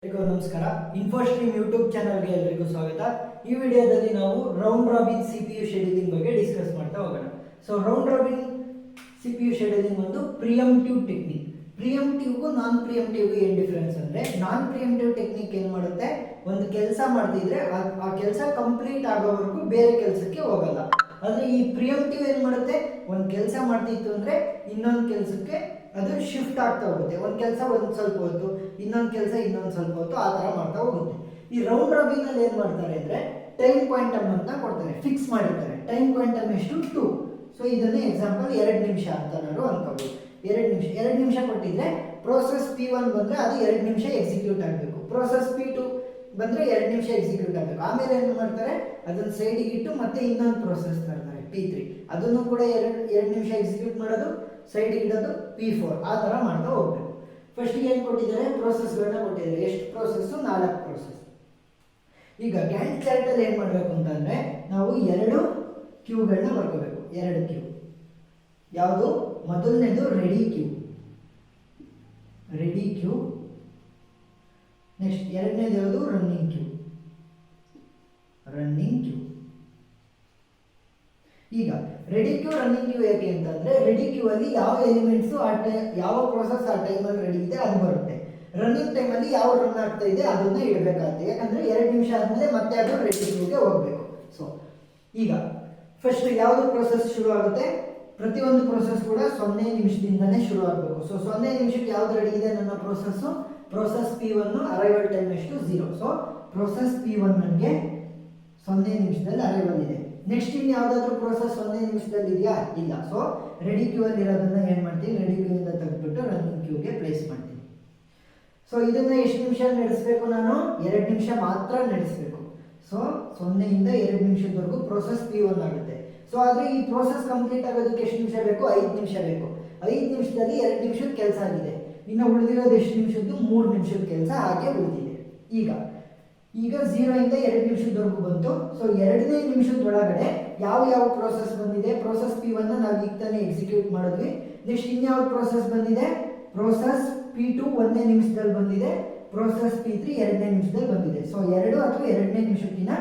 ಎಲ್ಲರಿಗೂ ನಮಸ್ಕಾರ. ಇನ್ಫೋಸ್ಟ್ರೀಮ್ ಯೂಟ್ಯೂಬ್ ಚಾನಲ್ಗೆ ಎಲ್ಲರಿಗೂ ಸ್ವಾಗತ. ಈ ವಿಡಿಯೋದಲ್ಲಿ ನಾವು ರೌಂಡ್ ರಾಬಿನ್ ಸಿಪಿಯು ಶೆಡ್ಯೂಲಿಂಗ್ ಬಗ್ಗೆ ಡಿಸ್ಕಸ್ ಮಾಡ್ತಾ ಹೋಗೋಣ. So round robin CPU scheduling ಒಂದು ಪ್ರಿಯಂಪ್ಟಿವ್ ಟೆಕ್ನಿಕ್. ಪ್ರಿಯಂಪ್ಟಿವ್ಗೂ ನಾನ್ ಪ್ರಿಯಂಪ್ಟಿವ್ಗೂ ಏನು ಡಿಫರೆನ್ಸ್ ಅಂದರೆ, ನಾನ್ ಪ್ರಿಯಂಪ್ಟಿವ್ ಟೆಕ್ನಿಕ್ ಏನು ಮಾಡುತ್ತೆ, ಒಂದು ಕೆಲಸ ಮಾಡ್ತಿದ್ರೆ ಆ ಕೆಲಸ ಕಂಪ್ಲೀಟ್ ಆಗೋವರೆಗೂ ಬೇರೆ ಕೆಲಸಕ್ಕೆ ಹೋಗಲ್ಲ. ಆದರೆ ಈ ಪ್ರಿಯಂಪ್ಟಿವ್ ಏನು ಮಾಡುತ್ತೆ, ಒಂದು ಕೆಲಸ ಮಾಡ್ತಿತ್ತು ಅಂದರೆ ಇನ್ನೊಂದು ಕೆಲಸಕ್ಕೆ ಅದು ಶಿಫ್ಟ್ ಆಗ್ತಾ ಹೋಗುತ್ತೆ. ಒಂದು ಕೆಲಸ ಒಂದು ಸ್ವಲ್ಪ ಹೊತ್ತು, ಇನ್ನೊಂದು ಕೆಲಸ ಇನ್ನೊಂದು ಸ್ವಲ್ಪ ಹೊತ್ತು, ಆ ಥರ ಮಾಡ್ತಾ ಹೋಗುತ್ತೆ. ಈ ರೌಂಡ್ ರಾಬಿನಲ್ಲಿ ಏನು ಮಾಡ್ತಾರೆ ಅಂದರೆ, ಟೈಮ್ ಕ್ವಾಂಟಮ್ ಅಂತ ಕೊಡ್ತಾರೆ, ಫಿಕ್ಸ್ ಮಾಡಿರ್ತಾರೆ. ಟೈಮ್ ಕ್ವಾಂಟಮ್ ಎಷ್ಟು 2. ಸೊ ಇದನ್ನೇ ಎಕ್ಸಾಂಪಲ್ 2 ನಿಮಿಷ ಅಂತ ನಾನು ಅನ್ಕೋಬೋದು. 2 ನಿಮಿಷ ಕೊಟ್ಟಿದ್ರೆ ಪ್ರೋಸೆಸ್ P1 ಬಂದರೆ ಅದು 2 ನಿಮಿಷ ಎಕ್ಸಿಕ್ಯೂಟ್ ಆಗಬೇಕು. ಪ್ರೋಸೆಸ್ P2 ಬಂದರೆ 2 ನಿಮಿಷ ಎಕ್ಸಿಕ್ಯೂಟ್ ಆಗಬೇಕು. ಆಮೇಲೆ ಏನು ಮಾಡ್ತಾರೆ, ಅದನ್ನು ಸೈಡಿಗೆ ಇಟ್ಟು ಮತ್ತೆ ಇನ್ನೊಂದು ಪ್ರೋಸೆಸ್ ತರ್ತಾರೆ P3, ಅದನ್ನು ಕೂಡ 2 ನಿಮಿಷ ಎಕ್ಸಿಕ್ಯೂಟ್ ಮಾಡೋದು, ಸೈಡಿಗೆ ಇಡೋದು P4, ಆ ಥರ ಮಾಡ್ತಾ ಹೋಗ್ಬೇಕು. ಫಸ್ಟಿಗೆ ಏನು ಕೊಟ್ಟಿದ್ದಾರೆ, ಪ್ರೋಸೆಸ್ಗಳನ್ನ ಕೊಟ್ಟಿದ್ದಾರೆ. ಎಷ್ಟು ಪ್ರೋಸೆಸ್ಸು? 4 ಪ್ರೋಸೆಸ್. ಈಗ ಗ್ಯಾಂಟ್ ಚಾರ್ಟಲ್ಲಿ ಏನು ಮಾಡಬೇಕು ಅಂತಂದರೆ, ನಾವು 2 ಕ್ಯೂಗಳನ್ನ ಬರ್ಕೋಬೇಕು. 2 ಕ್ಯೂ ಯಾವುದು? ಮೊದಲನೇದು ರೆಡಿ ಕ್ಯೂ. ನೆಕ್ಸ್ಟ್ ಎರಡನೇದು ಯಾವುದು? Running queue. ಈಗ ರೆಡಿ ಕ್ಯೂ, ರನ್ನಿಂಗ್ ಕ್ಯೂ ಯಾಕೆ ಅಂತಂದರೆ, ರೆಡಿ ಕ್ಯೂ ಅಲ್ಲಿ ಯಾವ ಎಲಿಮೆಂಟ್ಸು ಯಾವ ಪ್ರೋಸೆಸ್ ಆ ಟೈಮಲ್ಲಿ ರೆಡಿ ಇದೆ ಅದು ಬರುತ್ತೆ. ರನ್ನಿಂಗ್ ಟೈಮಲ್ಲಿ ಯಾವ ರನ್ ಆಗ್ತಾ ಇದೆ ಅದನ್ನ ಇಡಬೇಕಾಗುತ್ತೆ. ಯಾಕಂದರೆ 2 ನಿಮಿಷ ಆದಮೇಲೆ ಮತ್ತೆ ಅದು ರೆಡಿ ಕ್ಯೂಗೆ ಹೋಗಬೇಕು. ಸೊ ಈಗ ಫಸ್ಟ್ ಯಾವುದು ಪ್ರೋಸೆಸ್ ಶುರು ಆಗುತ್ತೆ, ಪ್ರತಿಯೊಂದು ಪ್ರೋಸೆಸ್ ಕೂಡ 0 ನಿಮಿಷದಿಂದನೇ ಶುರು ಆಗಬೇಕು. ಸೊ 0 ನಿಮಿಷಕ್ಕೆ ಯಾವ್ದು ರೆಡಿ ಇದೆ ನನ್ನ process? Process P1 arrival time ಎಷ್ಟು? 0. ಸೊ ಪ್ರೋಸೆಸ್ P1 ನನಗೆ 0 ನಿಮಿಷದಲ್ಲಿ ಅರೈವಲ್ ಇದೆ. ನೆಕ್ಸ್ಟ್ ಇನ್ನು ಯಾವುದಾದ್ರೂ ಪ್ರೋಸೆಸ್ 0 ನಿಮಿಷದಲ್ಲಿ ಇದೆಯಾ? ಇಲ್ಲ. ಸೊ ರೆಡಿ ಕ್ಯೂ ಅಲ್ಲಿ ಇರೋದನ್ನ ಏನು ಮಾಡ್ತೀನಿ, ರೆಡಿ ಕ್ಯೂ ಇಂದ ತೆಗೆದುಬಿಟ್ಟು ರನ್ನಿಂಗ್ ಕ್ಯೂಗೆ ಪ್ಲೇಸ್ ಮಾಡ್ತೀನಿ. ಸೊ ಇದನ್ನ ಎಷ್ಟು ನಿಮಿಷ ನಡೆಸಬೇಕು ನಾನು? 2 ನಿಮಿಷ ಮಾತ್ರ ನಡೆಸಬೇಕು. ಸೊ 0 ಇಂದ 2 ನಿಮಿಷದವರೆಗೂ ಪ್ರೋಸೆಸ್ P1 ಆಗುತ್ತೆ. ಸೊ ಆದರೆ ಈ ಪ್ರೋಸೆಸ್ ಕಂಪ್ಲೀಟ್ ಆಗೋದಕ್ಕೆ ಎಷ್ಟು ನಿಮಿಷ ಬೇಕು? 5 ನಿಮಿಷ ಬೇಕು. 5 ನಿಮಿಷದಲ್ಲಿ 2 ನಿಮಿಷದ ಕೆಲಸ ಆಗಿದೆ. ಇನ್ನು ಉಳಿದಿರೋದು ಎಷ್ಟು ನಿಮಿಷದ್ದು? 3 ನಿಮಿಷದ ಕೆಲಸ ಹಾಗೆ ಉಳಿದಿದೆ. ಈಗ 0 ಇಂದ 2 ನಿಮಿಷದವರೆಗೂ ಬಂತು. ಸೊ 2ನೇ ನಿಮಿಷದೊಳಗಡೆ ಯಾವ ಪ್ರೋಸೆಸ್ ಬಂದಿದೆ? ಪ್ರೋಸೆಸ್ P1 ನಾವು ಈಗ ತಾನೇ ಎಕ್ಸಿಕ್ಯೂಟ್ ಮಾಡಿದ್ವಿ. ನೆಕ್ಸ್ಟ್ ಇನ್ಯಾವ ಪ್ರೋಸೆಸ್ ಬಂದಿದೆ? ಪ್ರೋಸೆಸ್ P2 1ನೇ ನಿಮಿಷದಲ್ಲಿ ಬಂದಿದೆ. ಪ್ರೋಸೆಸ್ P3 2ನೇ ನಿಮಿಷದಲ್ಲಿ ಬಂದಿದೆ. ಸೊ 2 ಅಥವಾ 2ನೇ ನಿಮಿಷಕ್ಕಿಂತ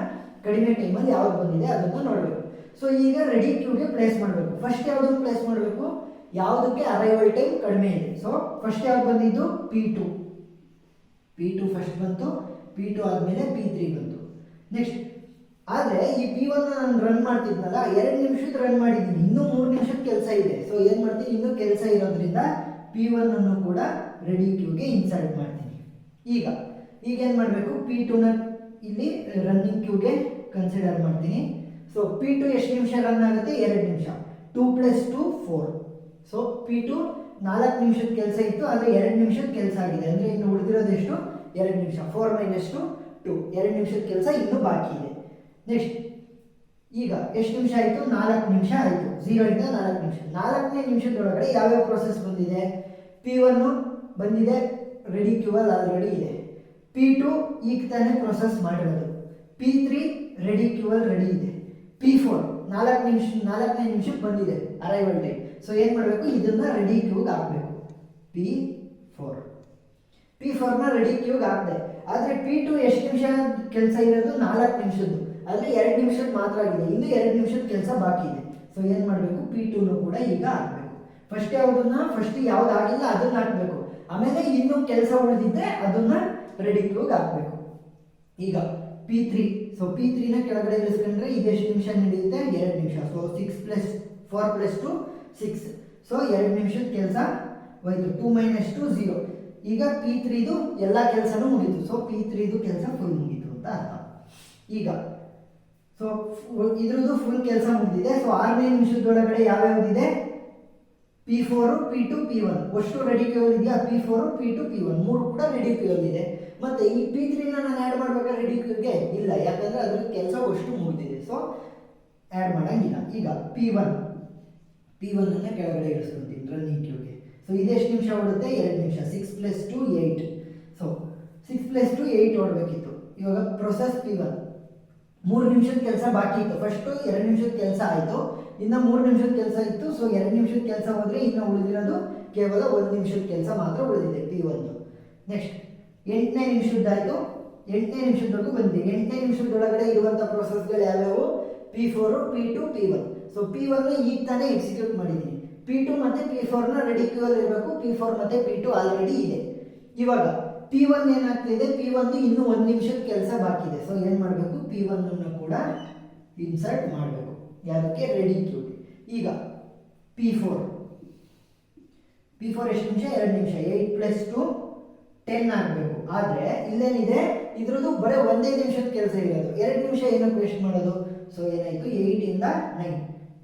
ಕಡಿಮೆ ಟೈಮಲ್ಲಿ ಯಾವ್ದು ಬಂದಿದೆ ಅದನ್ನು ನೋಡಬೇಕು. ಸೊ ಈಗ ರೆಡಿ ಕ್ಯೂಗೆ ಪ್ಲೇಸ್ ಮಾಡಬೇಕು. ಫಸ್ಟ್ ಯಾವುದನ್ನು ಪ್ಲೇಸ್ ಮಾಡಬೇಕು? ಯಾವುದಕ್ಕೆ ಅರೈವಲ್ ಟೈಮ್ ಕಡಿಮೆ ಇದೆ. ಸೊ ಫಸ್ಟ್ ಯಾವ್ದು ಬಂದಿದ್ದು? P2 ಫಸ್ಟ್ ಬಂತು. P2 ಆದಮೇಲೆ P3 ಬಂತು. ನೆಕ್ಸ್ಟ್ ಆದರೆ ಈ P1 ನಾನು ರನ್ ಮಾಡ್ತಿದ್ನಲ್ಲ, 2 ನಿಮಿಷದ ರನ್ ಮಾಡಿದ್ದೀನಿ, ಇನ್ನೂ 3 ನಿಮಿಷದ ಕೆಲಸ ಇದೆ. ಸೊ ಏನು ಮಾಡ್ತೀನಿ, ಇನ್ನೂ ಕೆಲಸ ಇರೋದ್ರಿಂದ P1 ಅನ್ನು ಕೂಡ ರೆಡಿ ಕ್ಯೂಗೆ ಇನ್ಸರ್ಟ್ ಮಾಡ್ತೀನಿ. ಈಗ ಏನು ಮಾಡಬೇಕು, P2ನ ಇಲ್ಲಿ ರನ್ನಿಂಗ್ ಕ್ಯೂಗೆ ಕನ್ಸಿಡರ್ ಮಾಡ್ತೀನಿ. ಸೊ P2 ಎಷ್ಟು ನಿಮಿಷ ರನ್ ಆಗುತ್ತೆ? 2 ನಿಮಿಷ. 2 + 2 4. ಸೊ P2 4 ನಿಮಿಷದ ಕೆಲಸ ಇತ್ತು, ಆದರೆ 2 ನಿಮಿಷದ ಕೆಲಸ ಆಗಿದೆ. ಅಂದರೆ ಇನ್ನು ಉಳಿದಿರೋದು ಎಷ್ಟು? 2 ನಿಮಿಷ. 4 - 2 2 ನಿಮಿಷದ ಕೆಲಸ ಇನ್ನೂ ಬಾಕಿ ಇದೆ. ನೆಕ್ಸ್ಟ್ ಈಗ ಎಷ್ಟು ನಿಮಿಷ ಆಯಿತು? 4 ನಿಮಿಷ ಆಯಿತು. 0 ಇಂದ 4 ನಿಮಿಷ. 4ನೇ ನಿಮಿಷದೊಳಗಡೆ ಯಾವ್ಯಾವ ಪ್ರೋಸೆಸ್ ಬಂದಿದೆ? P1 ಬಂದಿದೆ, ರೆಡಿ ಕ್ಯೂವಲ್ಲಿ ಆಲ್ರೆಡಿ ಇದೆ. P2 ಈಗ ತಾನೇ ಪ್ರೋಸೆಸ್ ಮಾಡಿರೋದು. P3 ರೆಡಿ ಕ್ಯೂವಲ್ಲಿ ರೆಡಿ ಇದೆ. P4 4ನೇ ನಿಮಿಷಕ್ಕೆ ಬಂದಿದೆ ಅರೈವಲ್ ಟೈಮ್. ಸೊ ಏನು ಮಾಡಬೇಕು, ಇದನ್ನು ರೆಡಿ ಕ್ಯೂಗೆ ಹಾಕಬೇಕು. P4ನ ರೆಡಿ ಕ್ಯೂಗೆ ಹಾಕಿದೆ. ಆದರೆ P2 ಎಷ್ಟು ನಿಮಿಷ ಕೆಲಸ ಇರೋದು? 4 ನಿಮಿಷದ್ದು. ಆದರೆ 2 ನಿಮಿಷದ ಮಾತ್ರ ಆಗಿದೆ, ಇನ್ನು 2 ನಿಮಿಷದ ಕೆಲಸ ಬಾಕಿ ಇದೆ. ಸೊ ಏನು ಮಾಡಬೇಕು, P2ನು ಕೂಡ ಈಗ ಹಾಕಬೇಕು. ಫಸ್ಟ್ ಯಾವ್ದು ಆಗಿಲ್ಲ ಅದನ್ನು ಹಾಕಬೇಕು. ಆಮೇಲೆ ಇನ್ನೂ ಕೆಲಸ ಉಳಿದಿದ್ದರೆ ಅದನ್ನು ರೆಡಿ ಕ್ಯೂಗೆ ಹಾಕಬೇಕು. ಈಗ P3. ಸೊ P3ನ ಕೆಳಗಡೆ ಇಳಿಸ್ಕೊಂಡ್ರೆ ಈಗ ಎಷ್ಟು ನಿಮಿಷ ನಡೆಯುತ್ತೆ? 2 ನಿಮಿಷ. ಸೊ 6 + 4 + 2 6. ಸೊ 2 ನಿಮಿಷದ ಕೆಲಸ ಹೋಯ್ತು. 2 - 2 0. ಈಗ P3ದು ಎಲ್ಲ ಕೆಲಸನೂ ಮುಗೀತು. ಸೊ P3ದು ಕೆಲಸ ಫುಲ್ ಮುಗೀತು ಅಂತ ಅರ್ಥ. ಈಗ ಸೊ ಇದ್ರದ್ದು ಫುಲ್ ಕೆಲಸ ಮುಗಿದಿದೆ. ಸೊ 6ನೇ ನಿಮಿಷದೊಳಗಡೆ ಯಾವ್ಯಾವುದಿದೆ? P4 P2 P1 ಅಷ್ಟು ರೆಡಿ ಕ್ಯೂವಲ್ ಇದೆಯಾ? P4 P2 P1 3 ಕೂಡ ರೆಡಿ ಕ್ಯೂವಲ್ ಇದೆ. ಮತ್ತು ಈ P3ನ ನಾನು ಆ್ಯಡ್ ಮಾಡಬೇಕಾದ್ರೆ ರೆಡಿ ಕ್ಯೂಗೆ ಇಲ್ಲ, ಯಾಕಂದರೆ ಅದ್ರ ಕೆಲಸ ಅಷ್ಟು ಮುಗಿದಿದೆ. ಸೊ ಆ್ಯಡ್ ಮಾಡೋಂಗಿಲ್ಲ. ಈಗ P1 ಕೆಳಗಡೆ ಇಳಿಸ್ಕೊಳ್ತೀನಿ ರನ್ನಿಂಗ್ ಕ್ಯೂಗೆ. ಸೊ ಇದೆಷ್ಟು ನಿಮಿಷ ಓಡುತ್ತೆ? 2 ನಿಮಿಷ. 6 + 2 8. ಸೊ 6 + 2 8 ಓಡಬೇಕಿತ್ತು. ಇವಾಗ ಪ್ರೋಸೆಸ್ P1 3 ನಿಮಿಷದ ಕೆಲಸ ಬಾಕಿ ಇತ್ತು. ಫಸ್ಟು 2 ನಿಮಿಷದ ಕೆಲಸ ಆಯಿತು, ಇನ್ನು 3 ನಿಮಿಷದ ಕೆಲಸ ಇತ್ತು. ಸೊ 2 ನಿಮಿಷದ ಕೆಲಸ ಹೋದರೆ ಇನ್ನು ಉಳಿದಿರೋದು ಕೇವಲ 1 ನಿಮಿಷದ ಕೆಲಸ ಮಾತ್ರ ಉಳಿದಿದೆ P1. ನೆಕ್ಸ್ಟ್ 8ನೇ ನಿಮಿಷದ್ದಾಯಿತು, 8ನೇ ನಿಮಿಷದವರೆಗೂ ಬಂದಿದೆ. 8ನೇ ನಿಮಿಷದೊಳಗಡೆ ಇರುವಂಥ ಪ್ರೋಸೆಸ್ಗಳು ಯಾವ್ಯಾವು? P4, P2, P1. So P1 ಈಗ ತಾನೇ ಎಕ್ಸಿಕ್ಯೂಟ್ ಮಾಡಿದ್ದೀನಿ. P2 ಮತ್ತು P4ನ ರೆಡಿ ಕ್ಯೂ ಅಲ್ಲಿ ಇರಬೇಕು. P4 ಮತ್ತು P2 ಆಲ್ರೆಡಿ ಇದೆ. ಇವಾಗ P1 ಏನಾಗ್ತಿದೆ? P1 ಇನ್ನೂ 1 ನಿಮಿಷದ ಕೆಲಸ ಬಾಕಿ ಇದೆ. ಸೊ ಏನು ಮಾಡಬೇಕು? P1 ಅನ್ನು ಕೂಡ ಇನ್ಸರ್ಟ್ ಮಾಡಬೇಕು. ಯಾವುದಕ್ಕೆ? ರೆಡಿ ಕ್ಯೂಗೆ. ಈಗ P4 ಎಷ್ಟು ನಿಮಿಷ? 2 ನಿಮಿಷ. 8 + 2 10 ಆಗಬೇಕು. ಆದರೆ ಇಲ್ಲೇನಿದೆ, ಇದ್ರದ್ದು ಬರೀ 1 ನಿಮಿಷದ ಕೆಲಸ ಇರೋದು. 2 ನಿಮಿಷ ಏನಕ್ಕೆ ವೇಸ್ಟ್ ಮಾಡೋದು? ಸೊ ಏನಾಯಿತು? 8 ಇಂದ 9,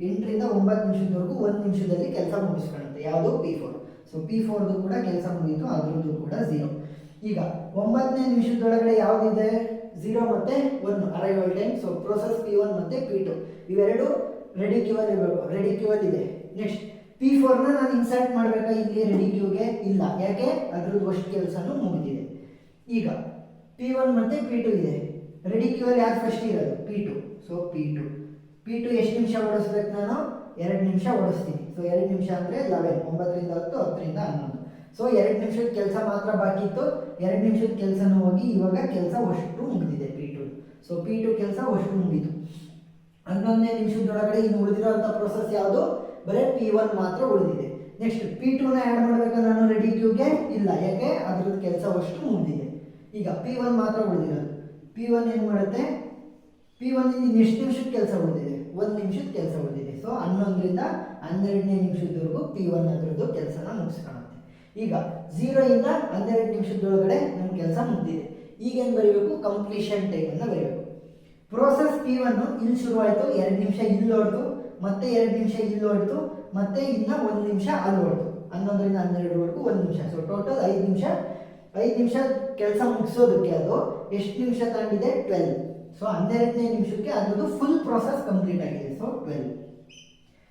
8ರಿಂದ 9 ನಿಮಿಷದವರೆಗೂ 1 ನಿಮಿಷದಲ್ಲಿ ಕೆಲಸ ಮುಗಿಸ್ಕೊಳ್ಳುತ್ತೆ. ಯಾವುದು? P4. ಸೊ P4ದು ಕೂಡ ಕೆಲಸ ಮುಗೀತು, ಅದ್ರದ್ದು ಕೂಡ 0. ಈಗ 9ನೇ ನಿಮಿಷದೊಳಗಡೆ ಯಾವುದಿದೆ? 0 ಮತ್ತು 1 arrival time. So process P1 ಮತ್ತು P2 ಇವೆರಡು ರೆಡಿ ಕ್ಯೂ ಅಲ್ಲಿ ಇರಬೇಕು. ರೆಡಿ ಕ್ಯೂ ಅಲ್ಲಿ ಇದೆ. ನೆಕ್ಸ್ಟ್ P4ನ ನಾನು ಇನ್ಸರ್ಟ್ ಮಾಡಬೇಕಾ ಇಲ್ಲಿ ರೆಡಿ ಕ್ಯೂಗೆ? ಇಲ್ಲ. ಯಾಕೆ? ಅದ್ರದ್ದು ಅಷ್ಟು ಕೆಲಸನೂ ಮುಗಿದಿದೆ. ಈಗ P1 ಮತ್ತು P2 ಇದೆ. ರೆಡಿ ಕ್ಯೂ ಅಲ್ಲಿ ಯಾರು ಫಸ್ಟ್ ಇರೋದು? P2. ಸೊ P2 ಎಷ್ಟು ನಿಮಿಷ ಓಡಿಸ್ಬೇಕು ನಾನು? 2 ನಿಮಿಷ ಓಡಿಸ್ತೀನಿ. ಸೊ 2 ನಿಮಿಷ ಅಂದರೆ 11, 9ರಿಂದ 10, 10ರಿಂದ 11. ಸೊ 2 ನಿಮಿಷದ ಕೆಲಸ ಮಾತ್ರ ಬಾಕಿ ಇತ್ತು. 2 ನಿಮಿಷದ ಕೆಲಸನೂ ಹೋಗಿ ಇವಾಗ ಕೆಲಸ ಅಷ್ಟು ಮುಗಿದಿದೆ P2. ಸೊ P2 ಕೆಲಸ ಅಷ್ಟು ಮುಗೀತು. 11ನೇ ನಿಮಿಷದೊಳಗಡೆ ಇನ್ನು ಉಳಿದಿರೋಂಥ ಪ್ರೋಸೆಸ್ ಯಾವುದು? ಬರೀ P1 ಮಾತ್ರ ಉಳಿದಿದೆ. ನೆಕ್ಸ್ಟ್ P2ನ ಆ್ಯಡ್ ಮಾಡಬೇಕಾ ನಾನು ರೆಡಿ ಕ್ಯೂಗೆ? ಇಲ್ಲ. ಯಾಕೆ? ಅದ್ರದ್ದು ಕೆಲಸ ಅಷ್ಟು ಮುಗಿದಿದೆ. ಈಗ P1 ಮಾತ್ರ ಉಳಿದಿರೋದು. P1 ಏನು ಮಾಡುತ್ತೆ? P1 ಎಷ್ಟು ನಿಮಿಷದ ಕೆಲಸ ಉಳಿದಿದೆ? 1 ನಿಮಿಷದ ಕೆಲಸ ಉಳಿದಿದೆ. ಸೊ 11ರಿಂದ 12ನೇ ನಿಮಿಷದವರೆಗೂ P1 ಅದರದ್ದು ಕೆಲಸನ ಮುಗಿಸ್ಕೊಳ್ಳುತ್ತೆ. ಈಗ 0 ಇಂದ 12 ನಿಮಿಷದೊಳಗಡೆ ನಮ್ಮ ಕೆಲಸ ಮುಗಿದಿದೆ. ಈಗೇನು ಬರೀಬೇಕು? ಕಂಪ್ಲೀಷನ್ ಟೈಮನ್ನು ಬರೀಬೇಕು. ಪ್ರೋಸೆಸ್ P1 ಇಲ್ಲಿ ಶುರುವಾಯಿತು, 2 ನಿಮಿಷ ಇಲ್ಲಿ ಹೊಡೆದು, ಮತ್ತೆ 2 ನಿಮಿಷ ಇಲ್ಲಿ ಹೊಡೆದು, ಮತ್ತೆ ಇನ್ನು 1 ನಿಮಿಷ ಅಲ್ಲಿ ಹೊಡೆದು, 11ರಿಂದ 12ವರೆಗೂ 1 ನಿಮಿಷ. ಸೊ ಟೋಟಲ್ 5 ನಿಮಿಷ. 5 ನಿಮಿಷ ಕೆಲಸ ಮುಗಿಸೋದಕ್ಕೆ ಅದು ಎಷ್ಟು ನಿಮಿಷ ತಗೊಂಡಿದೆ? 12. ಸೊ 12ನೇ ನಿಮಿಷಕ್ಕೆ ಅದ್ರದ್ದು ಫುಲ್ ಪ್ರೋಸೆಸ್ ಕಂಪ್ಲೀಟ್ ಆಗಿದೆ. So 12.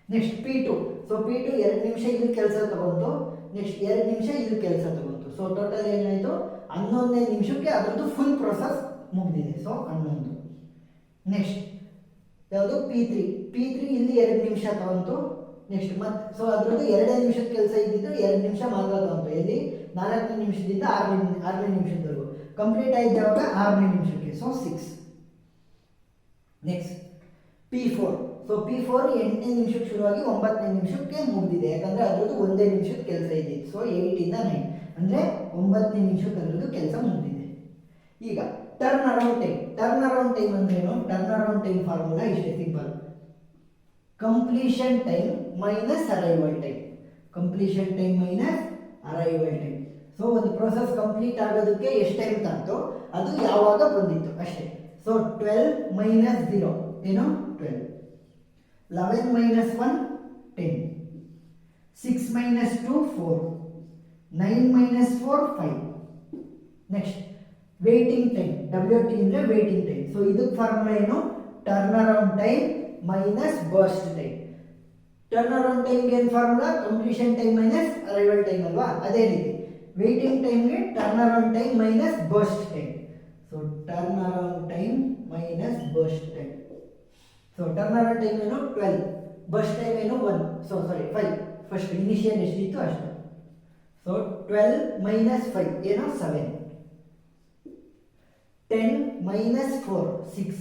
Next P2. So P2 2 ನಿಮಿಷ ಇಲ್ಲಿ ಕೆಲಸ ತಗೊಂತು, ನೆಕ್ಸ್ಟ್ 2 ನಿಮಿಷ ಇಲ್ಲಿ ಕೆಲಸ ತಗೊಂತು. ಸೊ ಟೋಟಲ್ ಏನಾಯಿತು? 11ನೇ ನಿಮಿಷಕ್ಕೆ ಅದ್ರದ್ದು ಫುಲ್ ಪ್ರೋಸೆಸ್ ಮುಗಿದಿದೆ. ಸೊ 11. ನೆಕ್ಸ್ಟ್ ಯಾವುದು? P3 ಇಲ್ಲಿ 2 ನಿಮಿಷ ತಗೊಂತು. ನೆಕ್ಸ್ಟ್ ಮತ್ತೆ ಸೊ ಅದರದ್ದು 2 ನಿಮಿಷದ ಕೆಲಸ ಇದ್ದಿದ್ದು 2 ನಿಮಿಷ ಮಾತ್ರ ತಗೊಂತು. ಎಲ್ಲಿ? 4ನೇ ನಿಮಿಷದಿಂದ 6ನೇ ನಿಮಿಷದವರೆಗೂ ಕಂಪ್ಲೀಟ್ ಆಯ್ತು. ಯಾವಾಗ? 6ನೇ ನಿಮಿಷಕ್ಕೆ. So 6. Next P4. So P4 8ನೇ ನಿಮಿಷಕ್ಕೆ ಶುರುವಾಗಿ 9ನೇ ನಿಮಿಷಕ್ಕೆ ಮುಗಿದಿದೆ. ಯಾಕಂದರೆ ಅದರದ್ದು 1 ನಿಮಿಷದ ಕೆಲಸ ಇದ್ದಿತ್ತು. ಸೊ 8 ಇಂದ 9 ಅಂದರೆ 9ನೇ ನಿಮಿಷಕ್ಕೆ ಅದರದ್ದು ಕೆಲಸ ಮುಗಿದಿದೆ. ಈಗ turn around time. Turn around time ಅಂದ್ರೇನು? ಟರ್ನ್ ಅರೌಂಡ್ ಟೈಮ್ ಫಾರ್ಮುಲಾ ಇಷ್ಟೇ simple. Completion time minus arrival time. Completion time minus arrival time. So ಒಂದು ಪ್ರೋಸೆಸ್ ಕಂಪ್ಲೀಟ್ ಆಗೋದಕ್ಕೆ ಎಷ್ಟು ಟೈಮ್ ತಗೊಂತು ಅದು ಯಾವಾಗ ಬಂದಿತ್ತು ಅಷ್ಟೇ. ಸೊ 12 ಮೈನಸ್ 0 ಏನು? 12. 11 minus 1 10. 6 minus 2 4. 9 minus 4 5. Next waiting time. WT ಅಂದರೆ ವೇಟಿಂಗ್ ಟೈಮ್. ಸೊ ಇದಕ್ಕೆ ಫಾರ್ಮುಲಾ ಏನು? Turn around time minus burst time. Turn around ಟೈಮ್ಗೆ ಏನು formula? Completion time minus arrival time ಅಲ್ವಾ? ಅದೇ ರೀತಿ ವೇಟಿಂಗ್ ಟೈಮ್ಗೆ turn around time minus burst time. So turn around time minus burst time. So turn around time ಏನು? 12. Burst time ಏನು? 1. So sorry 5. First initial ಎಷ್ಟಿತ್ತು ಅಷ್ಟು. ಸೊ 12 ಮೈನಸ್ 5 ಏನು? 7. 10 minus 4 6.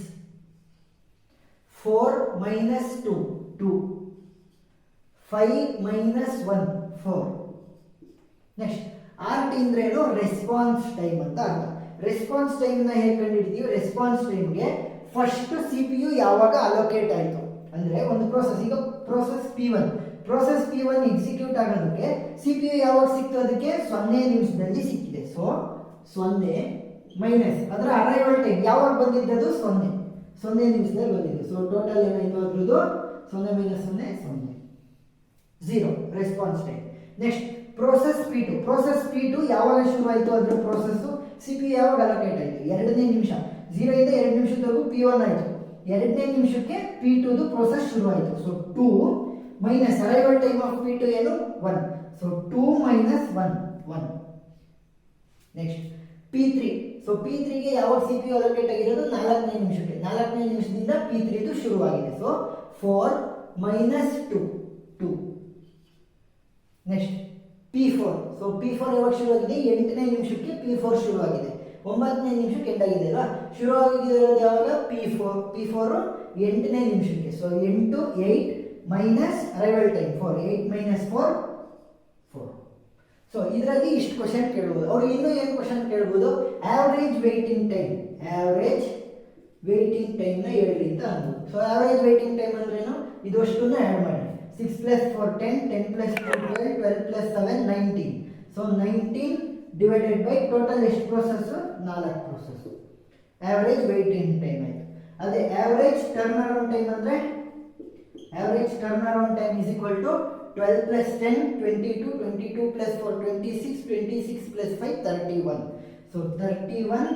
4 minus 2 2. 5 minus 1 4. Next RT ಅಂದ್ರೆ ಏನು? Response time ಅಂತ ಅರ್ಥ. Response ಟೈಮ್ನ ಹೇಗೆ ಕಂಡುಹಿಡಿತೀವಿ? ರೆಸ್ಪಾನ್ಸ್ ಟೈಮ್ಗೆ ಫಸ್ಟ್ CPU ಯಾವಾಗ ಅಲೋಕೇಟ್ ಆಯಿತು ಅಂದರೆ ಒಂದು ಪ್ರೋಸೆಸ್. ಈಗ ಪ್ರೋಸೆಸ್ P1 ಎಕ್ಸಿಕ್ಯೂಟ್ ಆಗೋದಕ್ಕೆ CPU ಯಾವಾಗ ಸಿಕ್ತು? ಅದಕ್ಕೆ 0 ನಿಮಿಷದಲ್ಲಿ ಸಿಕ್ಕಿದೆ. ಸೊ 0 ಮೈನಸ್ ಅದರ ಅರೈವಲ್ ಟೈಮ್ ಯಾವಾಗ ಬಂದಿದ್ದದು? 0 ನಿಮಿಷದಲ್ಲಿ ಬಂದಿದ್ದು. ಸೊ ಟೋಟಲ್ ಏನಾಯಿತು ಅದ್ರದ್ದು? 0 minus 0 0 0 response time. Next process P2 ಯಾವಾಗ ಶುರುವಾಯಿತು? ಅದರ ಪ್ರೋಸೆಸ್ಸು CPU ಯಾವಾಗ ಅಲೋಕೇಟ್ ಆಯಿತು? 2ನೇ ನಿಮಿಷ. 0 ಇಂದ 2 ನಿಮಿಷದವರೆಗೂ P1 ಆಯಿತು. 2ನೇ ನಿಮಿಷಕ್ಕೆ P2ದು ಪ್ರೋಸೆಸ್ ಶುರುವಾಯಿತು. So 2 minus arrival time of P2 ಏನು? 1. So 2 minus 1 1. Next P3. So P3ಗೆ ಯಾವಾಗ CPU ಅಲೋಕೇಟ್ ಆಗಿರೋದು? 4ನೇ ನಿಮಿಷಕ್ಕೆ. 4ನೇ ನಿಮಿಷದಿಂದ P3ದು ಶುರುವಾಗಿದೆ. So 4 minus 2 2. Next P4. So P4 ಯಾವಾಗ ಶುರುವಾಗಿದೆ? 8ನೇ ನಿಮಿಷಕ್ಕೆ P4 ಶುರುವಾಗಿದೆ. 9ನೇ ನಿಮಿಷಕ್ಕೆ ಎಂಡ್ ಆಗಿದೆ ಅಲ್ವಾ? ಶುರುವಾಗಿರೋದು ಯಾವಾಗ? P4 8ನೇ ನಿಮಿಷಕ್ಕೆ. So 8 8 minus arrival time 4. 8 minus 4 4. So ಇದರಲ್ಲಿ ಇಷ್ಟು ಕ್ವಶನ್ ಕೇಳ್ಬೋದು. ಅವ್ರು ಇನ್ನೂ ಏನು ಕ್ವಶನ್ ಕೇಳ್ಬೋದು? Average waiting time, average waiting ಟೈಮ್ನ ಹೇಳ್ರಿ ಅಂತ ಅನ್ಬೋದು. ಸೊ ಆವ್ರೇಜ್ ವೇಟಿಂಗ್ ಟೈಮ್ ಅಂದ್ರೇನು? ಇದು ಅಷ್ಟನ್ನು ಆ್ಯಡ್ ಮಾಡಿ. 6 + 4 10, 10 + 2 12, 12 + 7 19. ಸೊ 19 ಡಿವೈಡೆಡ್ ಬೈ ಟೋಟಲ್ ಎಷ್ಟು process? 4 process. Average waiting time ಆಯಿತು. ಅದೇ ಆವ್ರೇಜ್ ಟರ್ನ್ ಅರೌಂಡ್ ಟೈಮ್ ಅಂದರೆ average turnaround time is equal to 12 plus 10 22, 22 plus 4 26, 26 plus 5 31. So 31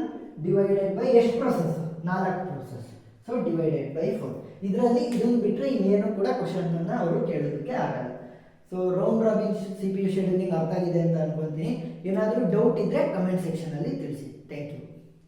divided by ಎಷ್ಟು process? 4 process. So divided by 4. ಇದರಲ್ಲಿ ಇದನ್ನು ಬಿಟ್ಟರೆ ಇನ್ನೇನು ಕೂಡ ಕ್ವಶನನ್ನು ಅವರು ಕೇಳೋದಕ್ಕೆ ಆಗಲ್ಲ. So round robin CPU scheduling ಅರ್ಥ ಆಗಿದೆ ಅಂತ ಅನ್ಕೊತೀನಿ. ಏನಾದರೂ ಡೌಟ್ ಇದ್ದರೆ ಕಮೆಂಟ್ ಸೆಕ್ಷನಲ್ಲಿ ತಿಳಿಸಿ. Thank you.